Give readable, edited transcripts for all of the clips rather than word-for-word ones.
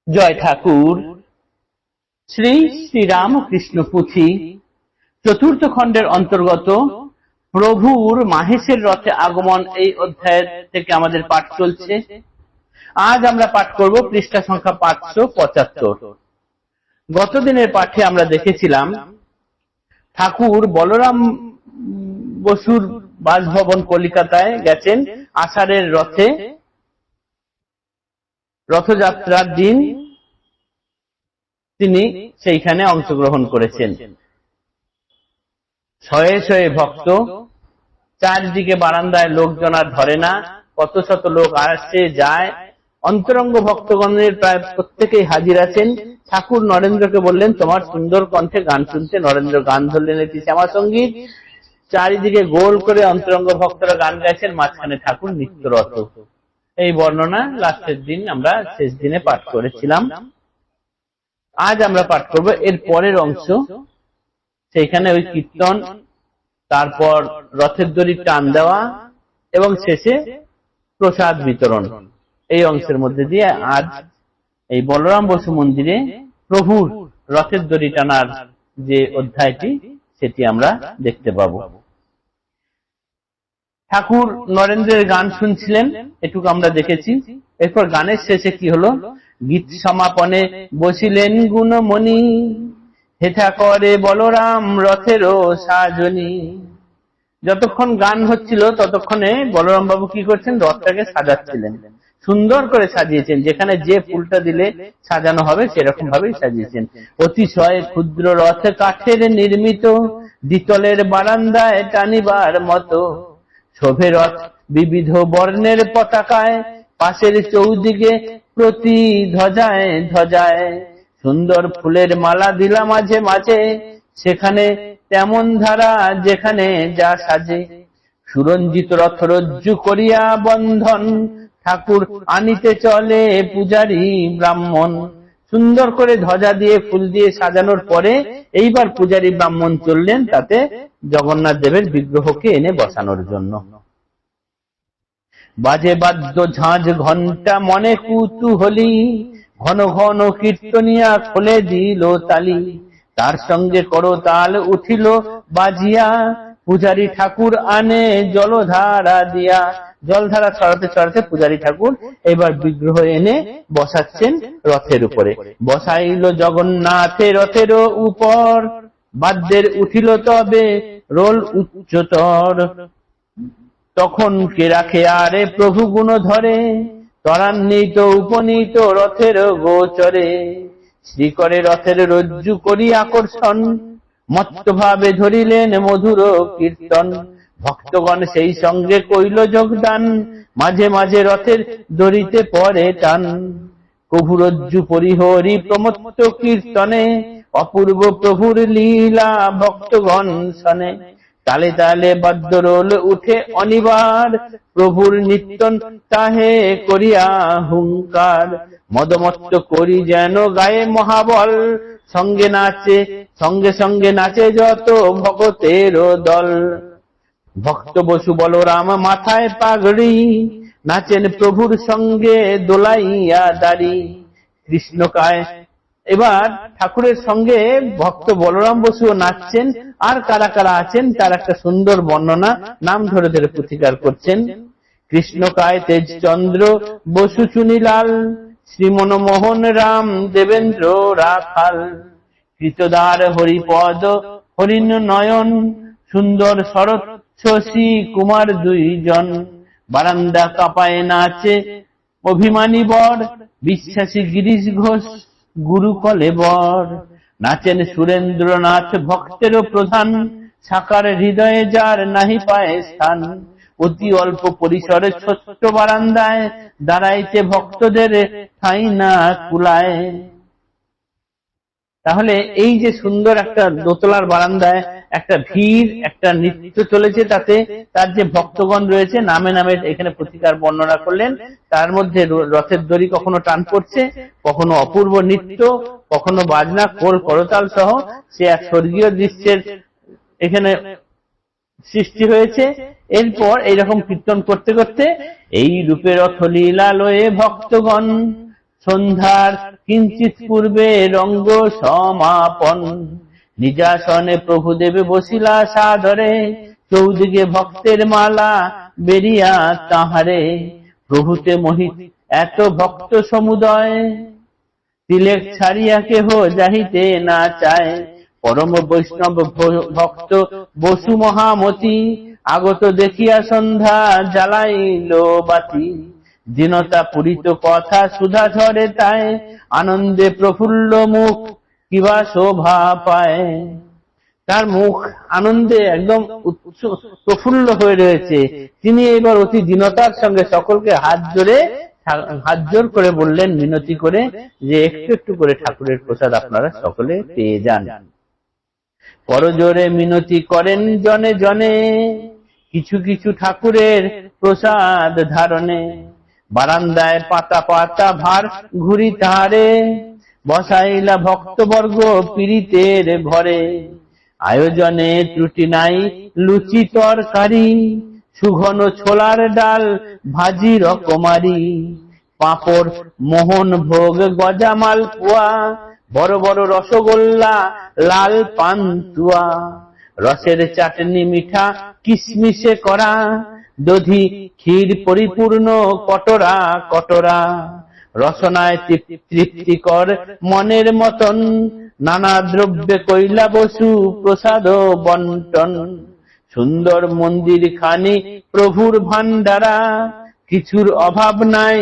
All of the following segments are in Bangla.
জয় ঠাকুর। শ্রী শ্রী রামকৃষ্ণ পুঁথি চতুর্থ খণ্ডের অন্তর্গত প্রভুর মাহেশের রথে আগমন এই অধ্যায় থেকে আমাদের পাঠ চলছে। আজ আমরা পাঠ করব পৃষ্ঠা সংখ্যা 575। গতদিনের পাঠে আমরা দেখেছিলাম ঠাকুর বলরাম বসুর বাসভবন কলিকাতায় গেছেন আষাঢ়ের রথে, রথযাত্রার দিন তিনি সেইখানে অংশগ্রহণ করেছেন। শয়ে শয়ে ভক্ত, চারদিকে বারান্দায় লোকজন আর ধরে না, কত শত লোক আসছে যায়। অন্তরঙ্গ ভক্তগণের প্রায় প্রত্যেকেই হাজির আছেন। ঠাকুর নরেন্দ্রকে বললেন, তোমার সুন্দর কণ্ঠে গান শুনতে। নরেন্দ্র গান ধরলেন, এটি শ্যামা সঙ্গীত। চারিদিকে গোল করে অন্তরঙ্গ ভক্তরা গান গাইছেন, মাঝখানে ঠাকুর নিত্যরত। এই বর্ণনা লাস্টের দিন আমরা শেষ দিনে পাঠ করেছিলাম। আজ আমরা পাঠ করব এর পরের অংশ। সেইখানে ওই কীর্তন, তারপর রথের দড়ি টান দেওয়া এবং শেষে প্রসাদ বিতরণ, এই অংশের মধ্যে দিয়ে আজ এই বলরাম বসু মন্দিরে প্রভুর রথের দড়ি টানার যে অধ্যায়টি সেটি আমরা দেখতে পাব। ঠাকুর নরেন্দ্রের গান শুনছিলেন, এটুকু আমরা দেখেছি। এরপর গানের শেষে কি হলো, গীত সমাপনে বসিলেন গুণমণি, হেথা করে বলরাম রথেরও সাজনি। যতক্ষণ গান হচ্ছিল ততক্ষণে বলরাম বাবু কি করছেন, রথটাকে সাজাচ্ছিলেন, সুন্দর করে সাজিয়েছেন। যেখানে যে ফুলটা দিলে সাজানো হবে সেরকম ভাবেই সাজিয়েছেন। অতিশয় ক্ষুদ্র রথ কাঠের নির্মিত, দ্বিতলের বারান্দায় টানিবার মতো। শোভে রথ বিবিধ বর্ণের পতাকায়, পাশের চৌদিকে প্রতি ধ্বজায় ধ্বজায়। সুন্দর ফুলের মালা দিলা মাঝে মাঝে, সেখানে তেমন ধারা যেখানে যা সাজে। সুরঞ্জিত রথ রজ্জু করিয়া বন্ধন, ঠাকুর আনিতে চলে পূজারী ব্রাহ্মণ। সুন্দর করে ধ্বজা দিয়ে ফুল দিয়ে সাজানোর পরে এইবার পূজারী ব্রাহ্মণ চললেন তাতে জগন্নাথ দেবের বিগ্রহকে এনে বসানোর জন্য। বাজে বাদ্য ঝাঁঝ ঘন্টা মনে কুতূহলী, ঘন ঘন কীর্তনিয়া খোলে দিল তালি। তার সঙ্গে করতাল উঠিল বাজিয়া, পূজারী ঠাকুর আনে জলধারা দিয়া। জলধারা ছড়াতে ছড়াতে পূজারী ঠাকুর এবার বিগ্রহ এনে বসাচ্ছেন রথের উপরে। বসাইল জগন্নাথের রথের উপর, বাদ্যের উঠিল তবে রোল উচ্চতর। তখন কে রাখে আরে প্রভু গুণ ধরে, ত্বরান্বিত উপনীত রথের গোচরে। শ্রী করে রথের রজ্জু করি আকর্ষণ, মত্ত ভাবে ধরিলেন মধুর কীর্তন। ভক্তগণ সেই সঙ্গে কইল যোগদান, মাঝে মাঝে রথের দড়িতে পরে টান। প্রভু রজ্জু পরিহরি প্রমত্ত কীর্তনে, অপূর্ব প্রভুর লীলা ভক্তগণ শনে। তালে তালে বাদ্যরোল উঠে অনিবার, প্রভুর নিত্যন তাহে করিয়া হুঙ্কার। মদমত্ত করি যেন গায়ে মহাবল, সঙ্গে নাচে সঙ্গে সঙ্গে নাচে যত ভক্তের দল। ভক্ত বসু বলরাম মাথায় পাগড়ি, নাচেন প্রভুর সঙ্গে দোলাইয়া দাড়ি। কৃষ্ণকায় এবার ঠাকুরের সঙ্গে ভক্ত বলরাম বসুও নাচছেন। আর কারা কারা আছেন তার একটা সুন্দর বর্ণনা নাম ধরে ধরে প্রতিকার করছেন। কৃষ্ণকায় তেজচন্দ্র বসু চুনিলাল, শ্রীমনমোহন রাম দেবেন্দ্র রাখাল। কৃতদার হরিপদ হরিণ নয়ন, সুন্দর শরৎ শশী কুমার দুইজন। বারান্দা কাঁপায় নাচে অভিমানী বর, বিশ্বাসী গিরিশ ঘোষ গুরু কলেবর। নাচেন সুরেন্দ্রনাথ ভক্তেরও প্রধান, সাকার হৃদয়ে যার নাহি পায় স্থান। অতি অল্প পরিসরে ছোট্ট বারান্দায়, দাঁড়াইতে ভক্তদের ঠাঁই না কুলায়। তাহলে এই যে সুন্দর একটা দোতলার বারান্দায় একটা ভিড়, একটা নৃত্য চলেছে, তাতে তার যে ভক্তগণ রয়েছে নামে নামে এখানে প্রতিকার বর্ণনা করলেন। তার মধ্যে রথের দড়ি কখনো টান পড়ছে, কখনো অপূর্ব নৃত্য, কখনো বাজনা করতাল সহ সে এক স্বর্গীয় দৃশ্যের এখানে সৃষ্টি হয়েছে। এরপর এইরকম কীর্তন করতে করতে এই রূপে রথ লীলা লয়ে ভক্তগণ, সন্ধ্যার কিঞ্চিত পূর্বে রঙ্গ সমাপন, নিজাসনে প্রভুদেব বসিলা সাদরে, চৌদিকে ভক্তের মালা বেরিয়া তাহারে, প্রভুতে মোহিত এত ভক্ত সমুদয়, তিলেক ছাড়িয়া কেহ যাহিতে না চায়, পরম বৈষ্ণব ভক্ত বসু মহামতি, আগত দেখিয়া সন্ধ্যা জ্বালাইল বাতি, দীনতা পূরিত কথা সুধা ঝরে তাই, আনন্দে প্রফুল্ল মুখ কিবা শোভা পায়। তার মুখ আনন্দে একদম প্রফুল্ল হয়ে রয়েছে। তিনি এবার অতি দীনতার সঙ্গে সকলকে হাত জোর করে বললেন, মিনতি করে, যে একটু একটু করে ঠাকুরের প্রসাদ আপনারা সকলে পেয়ে যান। করজোরে মিনতি করেন জনে জনে, কিছু কিছু ঠাকুরের প্রসাদ ধারণে, বারান্দায় পাতা পাতা ভার ঘুরি তাহারে, বসাইলা ভক্তবর্গ পীড়িতের ঘরে, আয়োজনে ত্রুটি নাই লুচি তরকারি, সুঘন ছোলার ডাল ভাজি রকমারি, পাঁপড় মোহন ভোগ গজা মালপোয়া, বড় বড় রসগোল্লা লাল পান্তুয়া, রসের চাটনি মিঠা কিশমিশে করা, দধি ক্ষীর পরিপূর্ণ কটরা কটরা, রসনায় তৃপ্তিকর মনের মতন, নানা দ্রব্যে কইলা বসু প্রসাদ বন্টন, সুন্দর মন্দির খানি প্রভুর ভান্ডারা, কিছুর অভাব নাই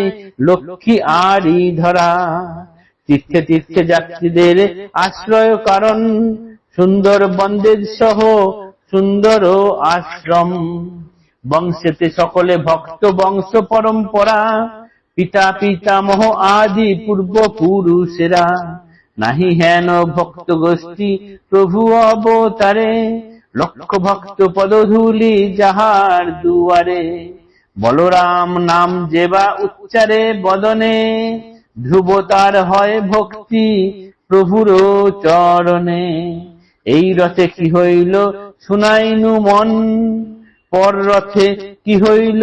লক্ষ্মী আরই ধরা, তীর্থে তীর্থে যাত্রীদের আশ্রয় কারণ, সুন্দর বন্দেজ সহ সুন্দর আশ্রম, বংশেতে সকলে ভক্ত বংশ পরম্পরা, পিতা পিতামহ আদি পূর্ব পুরুষেরা, নাহি হেন ভক্ত গোষ্ঠী প্রভু অবতারে, লক্ষ ভক্ত পদধূলি যাহার দুয়ারে, বলরাম নাম যেবা উচ্চারে বদনে, ধ্রুব তার হয় ভক্তি প্রভুর চরণে। এই রথে কি হইল শুনাইনু মন, পর রথে কি হইল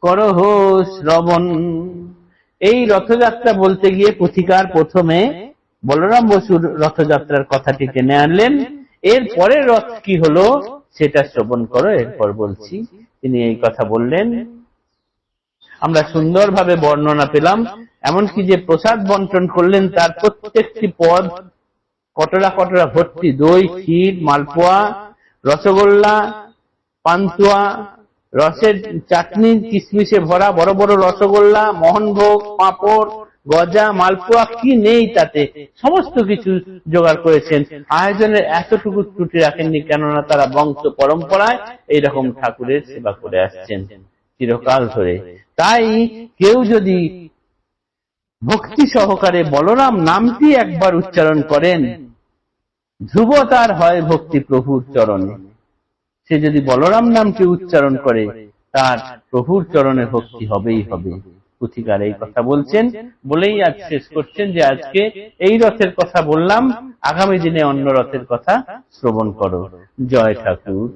করহ শ্রবণ। এই রথযাত্রা বলতে গিয়ে পুথিকার প্রথমে বলরাম বসুর রথযাত্রার কথাটি টেনে আনলেন, এর পরের রথ কি হলো সেটা শ্রবণ করো, এরপর বলছি। তিনি এই কথা বললেন, আমরা সুন্দরভাবে বর্ণনা পেলাম, এমনকি যে প্রসাদ বন্টন করলেন তার প্রত্যেকটি পদ কটরা কটরা ভর্তি, দই, ক্ষীর, মালপোয়া, রসগোল্লা, পান্তুয়া, রসের চাটনি কিশমিশে ভরা বড় বড় রসগোল্লা, মোহনভোগ, পাঁপড়, গজা, মালপোয়া, কি নেই তাতে সমস্ত কিছু জোগাড় করেছেন। আয়োজনের এতটুকু ত্রুটি রাখেননি, কেননা তারা বংশ পরম্পরায় এইরকম ঠাকুরের সেবা করে আসছেন চিরকাল ধরে। তাই কেউ যদি ভক্তি সহকারে বলরাম নামটি একবার উচ্চারণ করেন, ধ্রুব তার হয় ভক্তি প্রভুর চরণে। সে যদি বলরাম নামটি উচ্চারণ করে তার প্রভুর চরণে ভক্তি হবেই হবে। পুথিকার এই কথা বলছেন, বলেই আজ শেষ করছেন যে আজকে এই রথের কথা বললাম, আগামী দিনে অন্য রথের কথা শ্রবণ করো। জয় ঠাকুর।